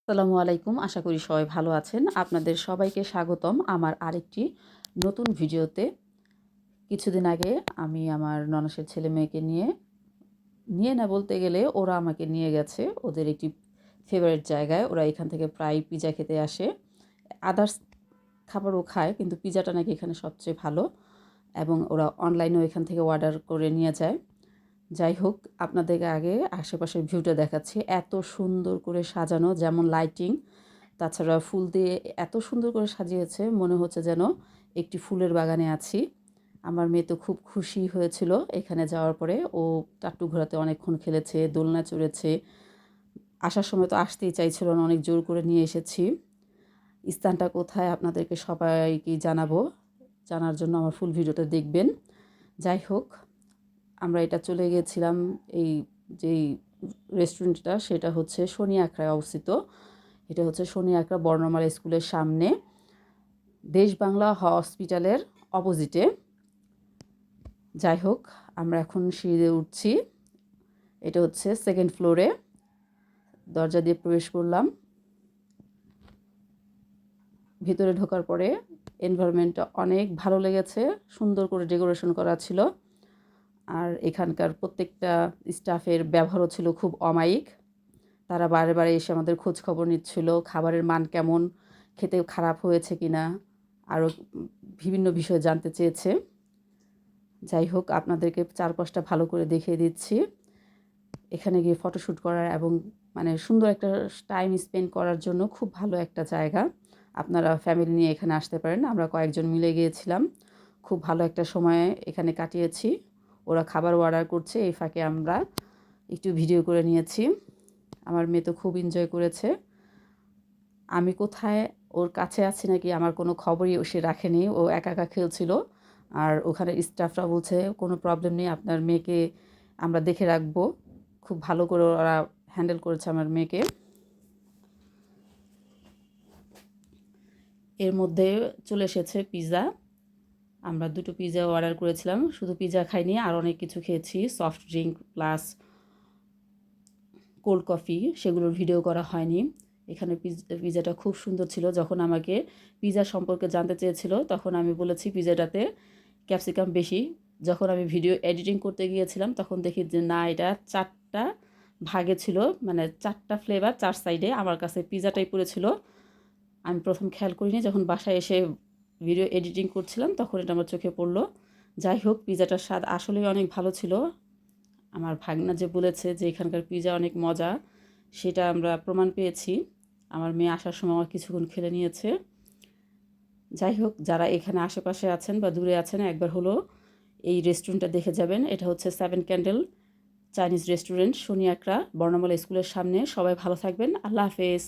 আসসালামু আলাইকুম। আশা করি সবাই ভালো আছেন। আপনাদের সবাইকে স্বাগতম আমার আরেকটি নতুন ভিডিওতে। কিছুদিন আগে আমি আমার ননাসের ছেলেমেয়েকে নিয়ে না বলতে গেলে ওরা আমাকে নিয়ে গেছে ওদের একটি ফেভারিট জায়গায়। ওরা এখান থেকে প্রায় পিজা খেতে আসে। আদার্স খাবারও খায় কিন্তু পিজাটা নাকি এখানে সবচেয়ে ভালো এবং ওরা অনলাইনেও এখান থেকে অর্ডার করে নিয়ে যায়। যাই হোক, আপনাদেরকে আগে আশেপাশের ভিউটা দেখাচ্ছি। এত সুন্দর করে সাজানো, যেমন লাইটিং, তাছাড়া ফুল দিয়ে এত সুন্দর করে সাজিয়েছে, মনে হচ্ছে যেন একটি ফুলের বাগানে আছি। আমার মেয়ে তো খুব খুশি হয়েছিল এখানে যাওয়ার পরে। ও টাট্টু ঘোরাতে অনেকক্ষণ খেলেছে, দোলনা চড়েছে। আসার সময় তো আসতেই চাইছিল না, অনেক জোর করে নিয়ে এসেছি। স্থানটা কোথায় আপনাদেরকে সবাইকে জানাবো। জানার জন্য আমার ফুল ভিডিওটা দেখবেন। যাই হোক, আমরা এটা চলে গিয়েছিলাম, এই যেই রেস্টুরেন্টটা সেটা হচ্ছে শনি আখড়ায় অবস্থিত। এটা হচ্ছে শনি আখড়া বর্ণমালা স্কুলের সামনে, দেশ বাংলা হসপিটালের অপোজিটে। যাই হোক, আমরা এখন সিঁড়িতে উঠছি। এটা হচ্ছে সেকেন্ড ফ্লোরে। দরজা দিয়ে প্রবেশ করলাম। ভিতরে ঢোকার পরে এনভায়রনমেন্টটা অনেক ভালো লেগেছে। সুন্দর করে ডেকোরেশন করা ছিল। আর এখানকার প্রত্যেকটা স্টাফের ব্যবহারও ছিল খুব অমায়িক। তারা বারে বারে এসে আমাদের খোঁজ খবর নিচ্ছিল, খাবারের মান কেমন, খেতে খারাপ হয়েছে কিনা, আরও বিভিন্ন বিষয় জানতে চেয়েছে। যাই হোক, আপনাদেরকে চারপাশটা ভালো করে দেখিয়ে দিচ্ছি। এখানে গিয়ে ফটোশ্যুট করার এবং মানে সুন্দর একটা টাইম স্পেন্ড করার জন্য খুব ভালো একটা জায়গা। আপনারা ফ্যামিলি নিয়ে এখানে আসতে পারেন। আমরা কয়েকজন মিলে গিয়েছিলাম, খুব ভালো একটা সময় এখানে কাটিয়েছি। ওরা খাবার অর্ডার করছে, এই ফাঁকে আমরা একটু ভিডিও করে নিয়েছি। আমার মেয়ে তো খুব এনজয় করেছে। আমি কোথায়, ওর কাছে আছি নাকি আমার কোনো খবরই সে রাখেনি। ও একা একা খেলছিল। আর ওখানে স্টাফরা বলছে কোনো প্রবলেম নেই, আপনার মেয়েকে আমরা দেখে রাখবো। খুব ভালো করে ওরা হ্যান্ডেল করেছে আমার মেয়েকে। এর মধ্যে চলে এসেছে পিৎজা। আমরা দুটো পিৎজা অর্ডার করেছিলাম। শুধু পিৎজা খাইনি, আর অনেক কিছু খেয়েছি, soft drink plus cold coffee, সেগুলোর ভিডিও করা হয়নি। এখানে পিৎজাটা খুব সুন্দর ছিল। যখন আমাকে পিৎজা সম্পর্কে জানতে চেয়েছিল তখন আমি বলেছি পিৎজাটাতে ক্যাপসিকাম বেশি। যখন আমি ভিডিও এডিটিং করতে গিয়েছিলাম তখন দেখি যে না, এটা 4টা ভাগে ছিল, মানে 4টা ফ্লেভার 4 সাইডে। আমার কাছে পিৎজাটাই পড়েছিল। আমি প্রথম খেয়াল করিনি, যখন বাসায় এসে ভিডিও এডিটিং করছিলাম তখন এটা আমার চোখে পড়লো। যাই হোক, পিৎজাটার স্বাদ আসলেই অনেক ভালো ছিল। আমার ভাগনা যে বলেছে যে এখানকার পিৎজা অনেক মজা, সেটা আমরা প্রমাণ পেয়েছি। আমার মেয়ে আসার সময় আমার কিছুক্ষণ খেলে নিয়েছে। যাই হোক, যারা এখানে আশেপাশে আছেন বা দূরে আছেন, একবার হলো এই রেস্টুরেন্টটা দেখে যাবেন। এটা হচ্ছে 7 ক্যান্ডেল চাইনিজ রেস্টুরেন্ট, শনি আখড়া বর্ণমালা স্কুলের সামনে। সবাই ভালো থাকবেন। আল্লাহ হাফেজ।